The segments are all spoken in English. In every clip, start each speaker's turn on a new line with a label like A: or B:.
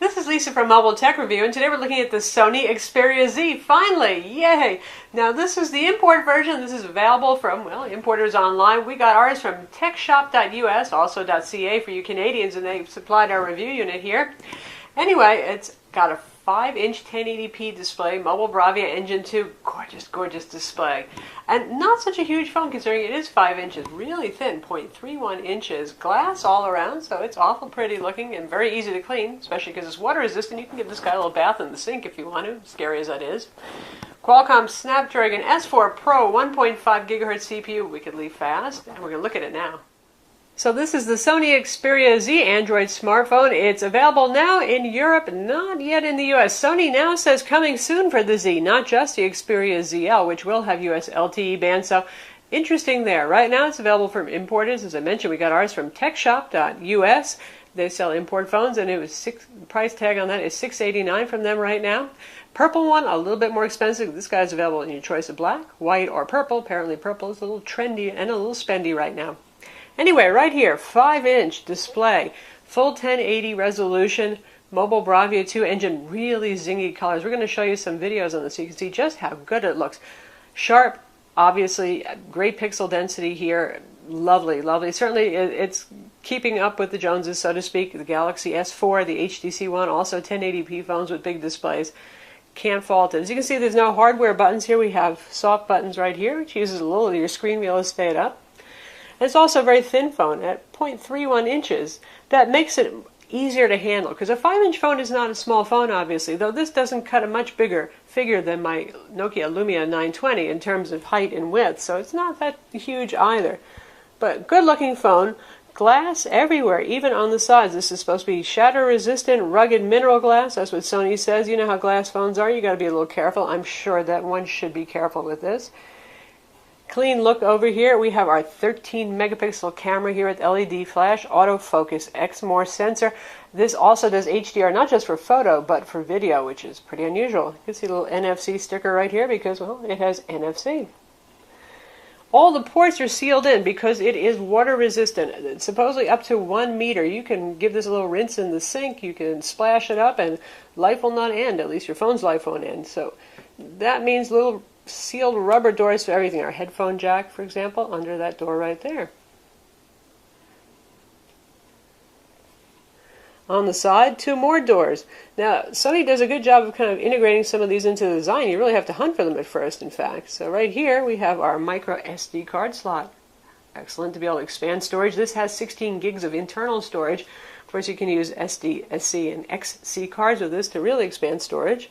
A: This is Lisa from Mobile Tech Review, and today we're looking at the Sony Xperia Z. Finally! Yay! Now this is the import version. This is available from, well, importers online. We got ours from techshop.us, also .ca for you Canadians, and they supplied our review unit here. Anyway, it's got a 5-inch 1080p display, mobile Bravia Engine 2, gorgeous, gorgeous display. And not such a huge phone considering it is 5 inches, really thin, 0.31 inches, glass all around, so it's awful pretty looking and very easy to clean, especially because it's water resistant. You can give this guy a little bath in the sink if you want to, scary as that is. Qualcomm Snapdragon S4 Pro 1.5 gigahertz CPU, wickedly fast, and we're going to look at it now. So this is the Sony Xperia Z Android smartphone. It's available now in Europe, not yet in the US. Sony now says coming soon for the Z, not just the Xperia ZL, which will have US LTE band. So interesting there. Right now it's available from importers. As I mentioned, we got ours from techshop.us. They sell import phones, and it was price tag on that is $689 from them right now. Purple one, a little bit more expensive. This guy's available in your choice of black, white, or purple. Apparently purple is a little trendy and a little spendy right now. Anyway, right here, 5-inch display, full 1080 resolution, mobile Bravia 2 engine, really zingy colors. We're going to show you some videos on this so you can see just how good it looks. Sharp, obviously, great pixel density here. Lovely, lovely. Certainly, it's keeping up with the Joneses, so to speak. The Galaxy S4, the HTC One, also 1080p phones with big displays. Can't fault it. As you can see, there's no hardware buttons here. We have soft buttons right here, which uses a little of your screen wheel to stay it up. And it's also a very thin phone at 0.31 inches. That makes it easier to handle, because a 5-inch phone is not a small phone, obviously, though this doesn't cut a much bigger figure than my Nokia Lumia 920 in terms of height and width, so it's not that huge either. But good-looking phone, glass everywhere, even on the sides. This is supposed to be shatter-resistant, rugged mineral glass. That's what Sony says. You know how glass phones are. You got to be a little careful. I'm sure that one should be careful with this. Clean look over here. We have our 13 megapixel camera here with LED flash, autofocus, Exmor sensor. This also does HDR, not just for photo, but for video, which is pretty unusual. You can see a little NFC sticker right here because, well, it has NFC. All the ports are sealed in because it is water resistant. It's supposedly up to 1 meter. You can give this a little rinse in the sink. You can splash it up and life will not end. At least your phone's life won't end. So that means little sealed rubber doors for everything. Our headphone jack, for example, under that door right there. On the side, 2 more doors. Now, Sony does a good job of kind of integrating some of these into the design. You really have to hunt for them at first, in fact. So right here, we have our micro SD card slot. Excellent to be able to expand storage. This has 16 gigs of internal storage. Of course, you can use SD, SC, and XC cards with this to really expand storage.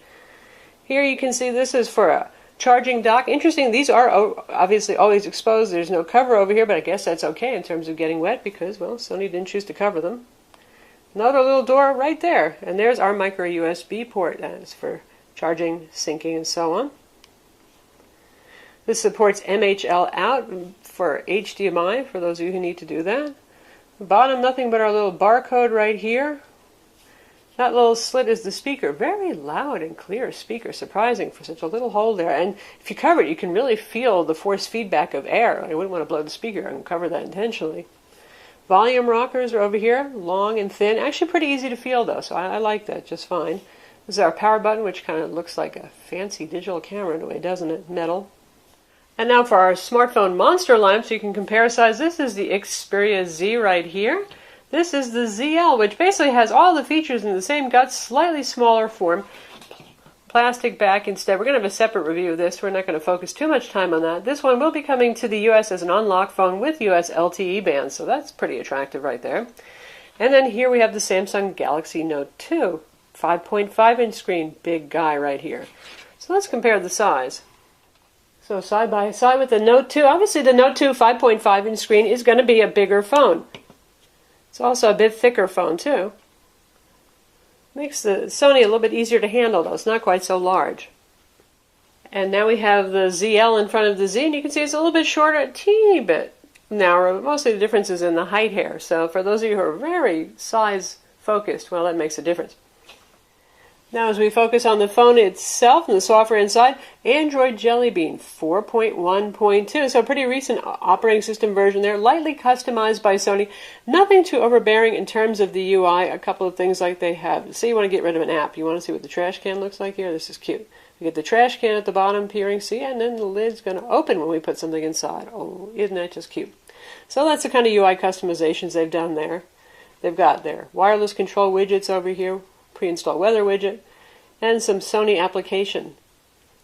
A: Here you can see this is for a charging dock. Interesting, these are obviously always exposed. There's no cover over here, but I guess that's okay in terms of getting wet because, well, Sony didn't choose to cover them. Another little door right there, and there's our micro USB port. That is for charging, syncing, and so on. This supports MHL out for HDMI, for those of you who need to do that. Bottom, nothing but our little barcode right here. That little slit is the speaker. Very loud and clear speaker. Surprising for such a little hole there. And if you cover it, you can really feel the force feedback of air. I wouldn't want to blow the speaker. I can cover that intentionally. Volume rockers are over here, long and thin. Actually pretty easy to feel, though, so I like that just fine. This is our power button, which kind of looks like a fancy digital camera in a way, doesn't it? Metal. And now for our smartphone monster lamp, so you can compare size. This is the Xperia Z right here. This is the ZL, which basically has all the features in the same gut, slightly smaller form. Plastic back instead. We're going to have a separate review of this. We're not going to focus too much time on that. This one will be coming to the US as an unlocked phone with US LTE bands, so that's pretty attractive right there. And then here we have the Samsung Galaxy Note 2. 5.5-inch screen, big guy right here. So let's compare the size. So side by side with the Note 2, obviously the Note 2 5.5-inch screen is going to be a bigger phone. It's also a bit thicker phone too. Makes the Sony a little bit easier to handle, though. It's not quite so large. And now we have the ZL in front of the Z, and you can see it's a little bit shorter, a teeny bit narrower. Mostly the difference is in the height here. So for those of you who are very size focused, well, that makes a difference. Now as we focus on the phone itself and the software inside, Android Jelly Bean 4.1.2, so a pretty recent operating system version there, lightly customized by Sony. Nothing too overbearing in terms of the UI, a couple of things like they have. Say you want to get rid of an app, you want to see what the trash can looks like here, this is cute. You get the trash can at the bottom appearing, see, and then the lid's going to open when we put something inside. Oh, isn't that just cute? So that's the kind of UI customizations they've done there. They've got their wireless control widgets over here, pre-installed weather widget, and some Sony application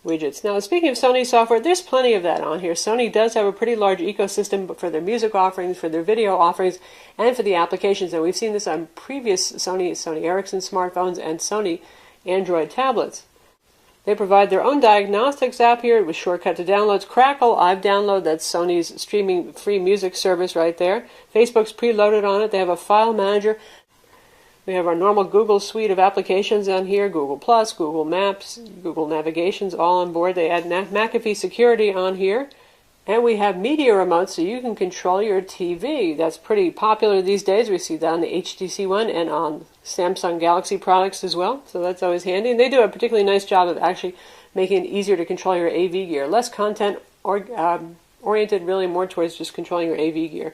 A: widgets. Now, speaking of Sony software, there's plenty of that on here. Sony does have a pretty large ecosystem for their music offerings, for their video offerings, and for the applications. And we've seen this on previous Sony Ericsson smartphones and Sony Android tablets. They provide their own diagnostics app here with shortcut to downloads. Crackle, I've downloaded. That's Sony's streaming free music service right there. Facebook's preloaded on it. They have a file manager. We have our normal Google suite of applications on here, Google+, Google Maps, Google Navigations, all on board. They add McAfee Security on here. And we have media remotes so you can control your TV. That's pretty popular these days. We see that on the HTC One and on Samsung Galaxy products as well. So that's always handy. And they do a particularly nice job of actually making it easier to control your AV gear. Less content oriented, really more towards just controlling your AV gear.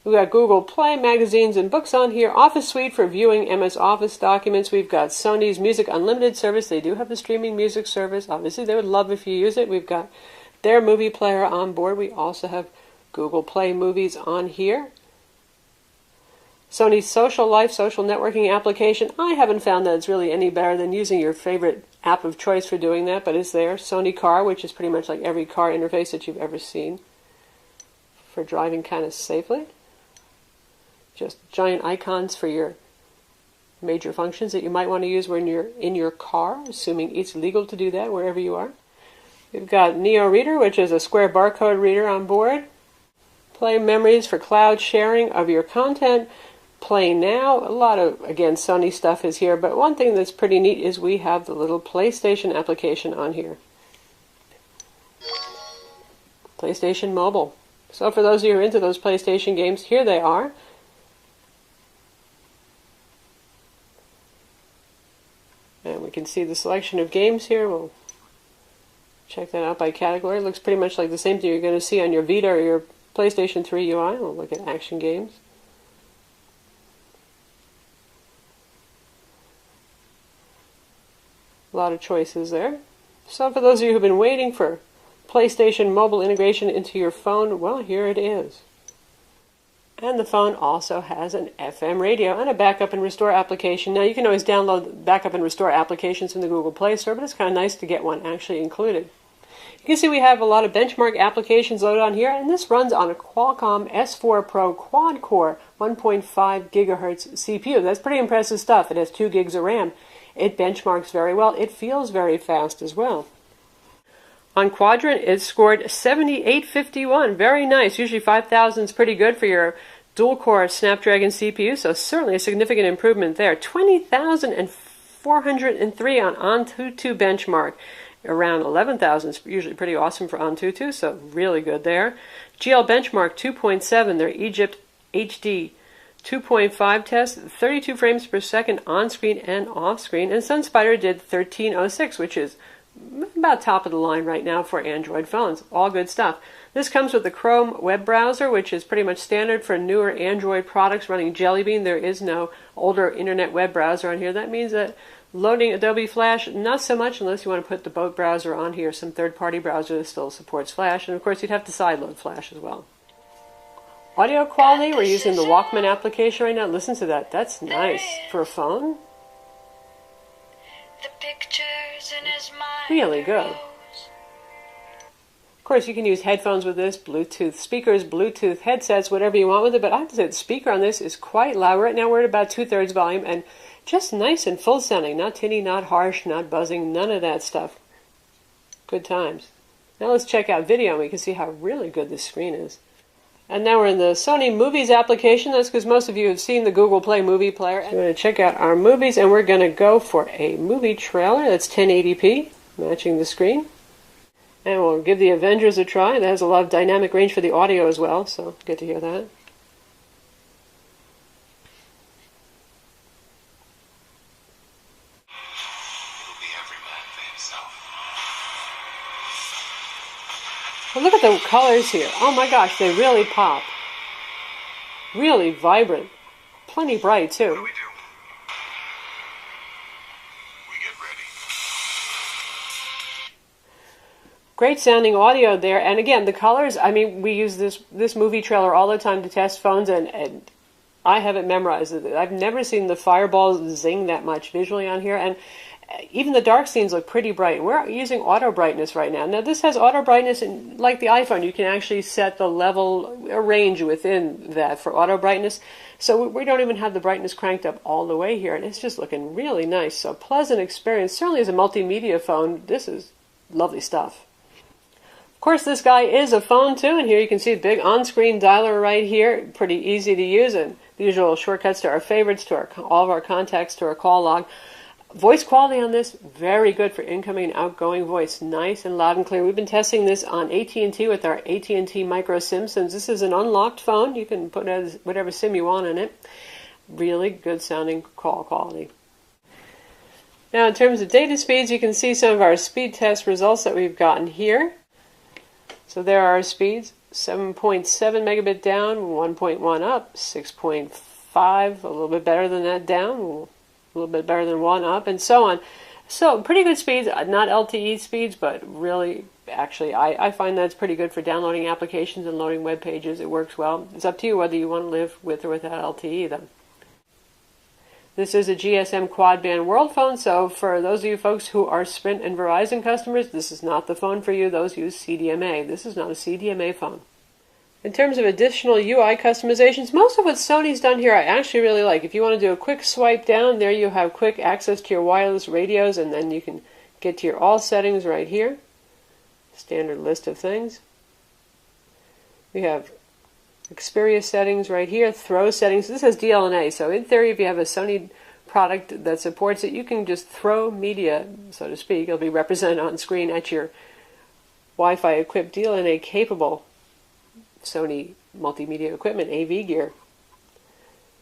A: We've got Google Play, magazines, and books on here. Office Suite for viewing MS Office documents. We've got Sony's Music Unlimited service. They do have a streaming music service. Obviously, they would love if you use it. We've got their movie player on board. We also have Google Play Movies on here. Sony's Social Life, social networking application. I haven't found that it's really any better than using your favorite app of choice for doing that, but it's there. Sony Car, which is pretty much like every car interface that you've ever seen for driving kind of safely. Just giant icons for your major functions that you might want to use when you're in your car, assuming it's legal to do that wherever you are. We've got Neo Reader, which is a square barcode reader on board. Play Memories for cloud sharing of your content. Play Now. A lot of, again, Sony stuff is here, but one thing that's pretty neat is we have the little PlayStation application on here. PlayStation Mobile. So for those of you who are into those PlayStation games, here they are. And we can see the selection of games here. We'll check that out by category. It looks pretty much like the same thing you're going to see on your Vita or your PlayStation 3 UI. We'll look at action games. A lot of choices there. So for those of you who've been waiting for PlayStation Mobile integration into your phone, well, here it is. And the phone also has an FM radio and a backup and restore application. Now, you can always download backup and restore applications from the Google Play Store, but it's kind of nice to get one actually included. You can see we have a lot of benchmark applications loaded on here, and this runs on a Qualcomm S4 Pro quad-core 1.5 gigahertz CPU. That's pretty impressive stuff. It has 2 gigs of RAM. It benchmarks very well. It feels very fast as well. On Quadrant, it scored 7851. Very nice. Usually 5,000 is pretty good for your dual-core Snapdragon CPU, so certainly a significant improvement there. 20,403 on Antutu benchmark. Around 11,000 is usually pretty awesome for Antutu, so really good there. GL benchmark 2.7, their Egypt HD 2.5 test, 32 frames per second on-screen and off-screen, and SunSpider did 1306, which is about top of the line right now for Android phones. All good stuff. This comes with the Chrome web browser, which is pretty much standard for newer Android products running Jelly Bean. There is no older internet web browser on here. That means that loading Adobe Flash, not so much unless you want to put the boat browser on here, some third-party browser that still supports Flash, and of course you'd have to sideload Flash as well. Audio quality, we're using the Walkman application right now. Listen to that. That's nice for a phone.
B: The pictures in his mind
A: really good. Of course, you can use headphones with this, Bluetooth speakers, Bluetooth headsets, whatever you want with it, but I have to say the speaker on this is quite loud. Right now we're at about 2/3 volume, and just nice and full sounding. Not tinny, not harsh, not buzzing, none of that stuff. Good times. Now let's check out video, and we can see how really good this screen is. And now we're in the Sony Movies application. That's because most of you have seen the Google Play Movie Player. So we're going to check out our movies, and we're going to go for a movie trailer that's 1080p, matching the screen. And we'll give the Avengers a try. That has a lot of dynamic range for the audio as well, so good to hear that. Well, look at the colors here. Oh my gosh, they really pop. Really vibrant. Plenty bright, too.
C: What do we do? We get ready.
A: Great sounding audio there. And again, the colors, I mean, we use this movie trailer all the time to test phones, and I have it memorized. I've never seen the fireball zing that much visually on here. And even the dark scenes look pretty bright. We're using auto brightness right now. Now this has auto brightness, and like the iPhone, you can actually set the level, a range within that for auto brightness. So we don't even have the brightness cranked up all the way here, and it's just looking really nice. So pleasant experience. Certainly as a multimedia phone, this is lovely stuff. Of course, this guy is a phone too, and here you can see the big on-screen dialer right here. Pretty easy to use, and the usual shortcuts to our favorites, to all of our contacts, to our call log. Voice quality on this, very good for incoming and outgoing voice. Nice and loud and clear. We've been testing this on AT&T with our AT&T micro SIM. Since this is an unlocked phone, you can put whatever SIM you want in it. Really good sounding call quality. Now in terms of data speeds, you can see some of our speed test results that we've gotten here. So there are our speeds. 7.7 megabit down, 1.1 up, 6.5, a little bit better than that down, a little bit better than 1 up, and so on. So pretty good speeds, not LTE speeds, but really, actually, I find that's pretty good for downloading applications and loading web pages. It works well. It's up to you whether you want to live with or without LTE, though. This is a GSM quad-band world phone, so for those of you folks who are Sprint and Verizon customers, this is not the phone for you. Those use CDMA. This is not a CDMA phone. In terms of additional UI customizations, most of what Sony's done here I actually really like. If you want to do a quick swipe down, there you have quick access to your wireless radios, and then you can get to your all settings right here. Standard list of things. We have Xperia settings right here, throw settings. This has DLNA, so in theory, if you have a Sony product that supports it, you can just throw media, so to speak. It'll be represented on screen at your Wi-Fi equipped DLNA capable Sony multimedia equipment, AV gear.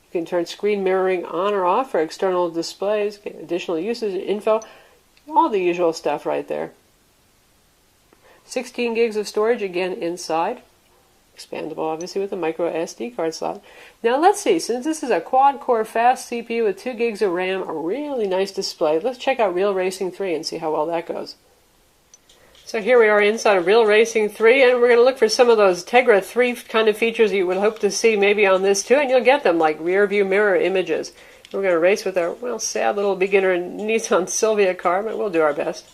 A: You can turn screen mirroring on or off for external displays, get additional usage info, all the usual stuff right there. 16 gigs of storage, again inside. Expandable, obviously, with a micro SD card slot. Now let's see, since this is a quad-core fast CPU with 2 gigs of RAM, a really nice display, let's check out Real Racing 3 and see how well that goes. So here we are inside of Real Racing 3, and we're going to look for some of those Tegra 3 kind of features you would hope to see maybe on this too, and you'll get them, like rear view mirror images. We're going to race with our, well, sad little beginner Nissan Silvia car, but we'll do our best.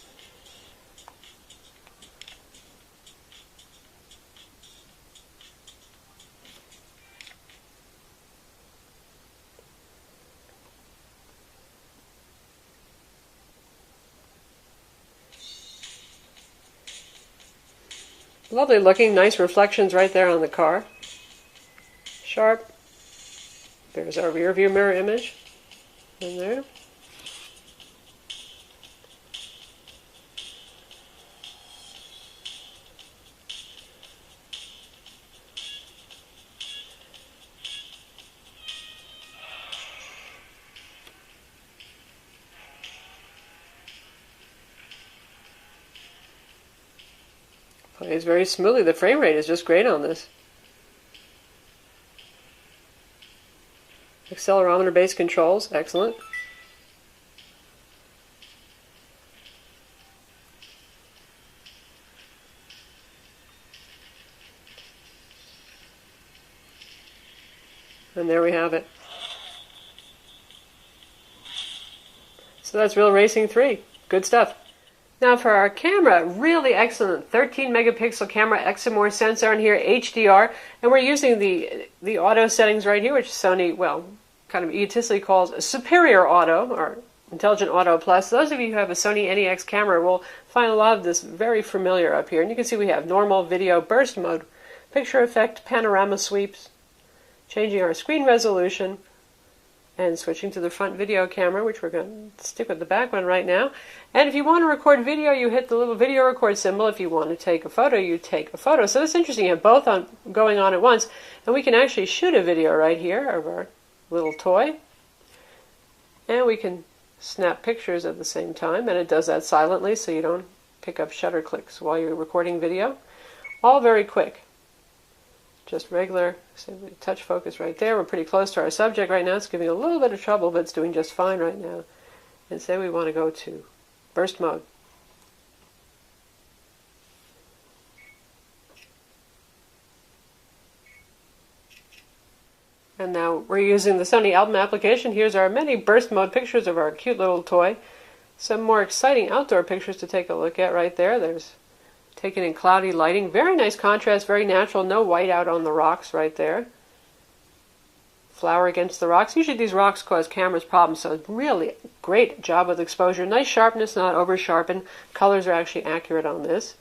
A: Lovely looking, nice reflections right there on the car. Sharp. There's our rear view mirror image in there. Plays very smoothly. The frame rate is just great on this. Accelerometer-based controls, excellent. And there we have it. So that's Real Racing 3. Good stuff. Now for our camera, really excellent 13 megapixel camera, examor sensor on here, HDR, and we're using the auto settings right here, which Sony, well, kind of egotistically calls Superior Auto, or Intelligent Auto Plus. Those of you who have a Sony NEX camera will find a lot of this very familiar up here. And you can see we have normal video burst mode, picture effect, panorama sweeps, changing our screen resolution, and switching to the front video camera, which we're going to stick with the back one right now. And if you want to record video, you hit the little video record symbol. If you want to take a photo, you take a photo. So it's interesting, you have both going on at once, and we can actually shoot a video right here of our little toy. And we can snap pictures at the same time, and it does that silently so you don't pick up shutter clicks while you're recording video. All very quick. Just regular, touch focus right there. We're pretty close to our subject right now. It's giving a little bit of trouble, but it's doing just fine right now. And say we want to go to burst mode. And now we're using the Sony Album application. Here's our many burst mode pictures of our cute little toy. Some more exciting outdoor pictures to take a look at right there. There's taken in cloudy lighting. Very nice contrast, very natural. No white out on the rocks right there. Flower against the rocks. Usually these rocks cause cameras problems, so really great job with exposure. Nice sharpness, not over sharpened. Colors are actually accurate on this.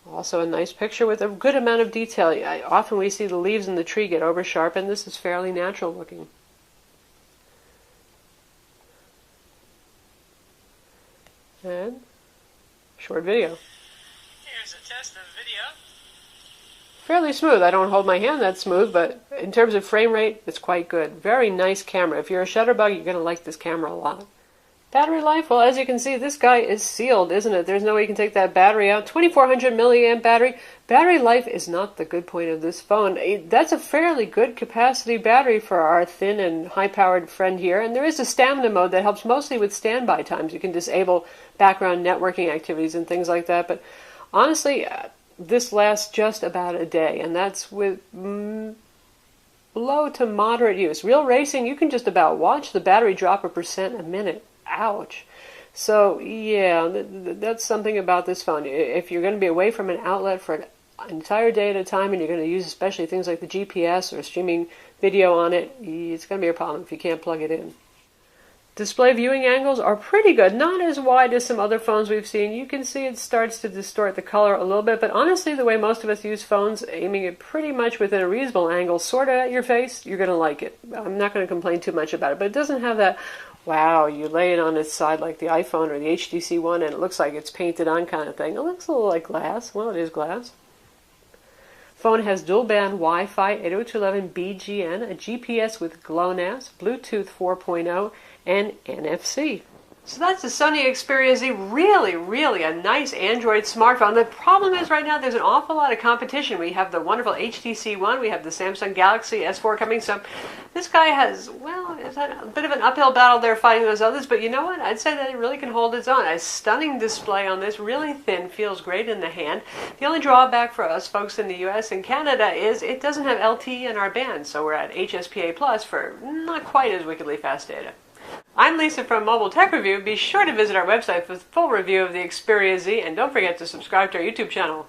A: Also a nice picture with a good amount of detail. Often we see the leaves in the tree get over sharpened. This is fairly natural looking. And short video.
C: Here's a test of video.
A: Fairly smooth. I don't hold my hand that smooth, but in terms of frame rate, it's quite good. Very nice camera. If you're a shutterbug, you're going to like this camera a lot. Battery life, well, as you can see, this guy is sealed, isn't it? There's no way you can take that battery out. 2400 milliamp battery. Battery life is not the good point of this phone. That's a fairly good capacity battery for our thin and high-powered friend here. And there is a stamina mode that helps mostly with standby times. You can disable background networking activities and things like that. But honestly, this lasts just about a day, and that's with low to moderate use. Real racing, you can just about watch the battery drop 1% a minute. Ouch. So, yeah, that's something about this phone. If you're going to be away from an outlet for an entire day at a time, and you're going to use especially things like the GPS or streaming video on it, it's going to be a problem if you can't plug it in. Display viewing angles are pretty good, not as wide as some other phones we've seen. You can see it starts to distort the color a little bit, but honestly, the way most of us use phones, aiming it pretty much within a reasonable angle, sort of at your face, you're going to like it. I'm not going to complain too much about it, but it doesn't have that, wow, you lay it on its side like the iPhone or the HTC One and it looks like it's painted on kind of thing. It looks a little like glass. Well, it is glass. Phone has dual-band Wi-Fi 802.11 BGN, a GPS with GLONASS, Bluetooth 4.0, and NFC. So that's the Sony Xperia Z. Really, really a nice Android smartphone. The problem is right now there's an awful lot of competition. We have the wonderful HTC One, we have the Samsung Galaxy S4 coming, so this guy has, well, it's a bit of an uphill battle there fighting those others, but you know what? I'd say that it really can hold its own. A stunning display on this, really thin, feels great in the hand. The only drawback for us folks in the US and Canada is it doesn't have LTE in our band, so we're at HSPA Plus for not quite as wickedly fast data. I'm Lisa from Mobile Tech Review. Be sure to visit our website for the full review of the Xperia Z, and don't forget to subscribe to our YouTube channel.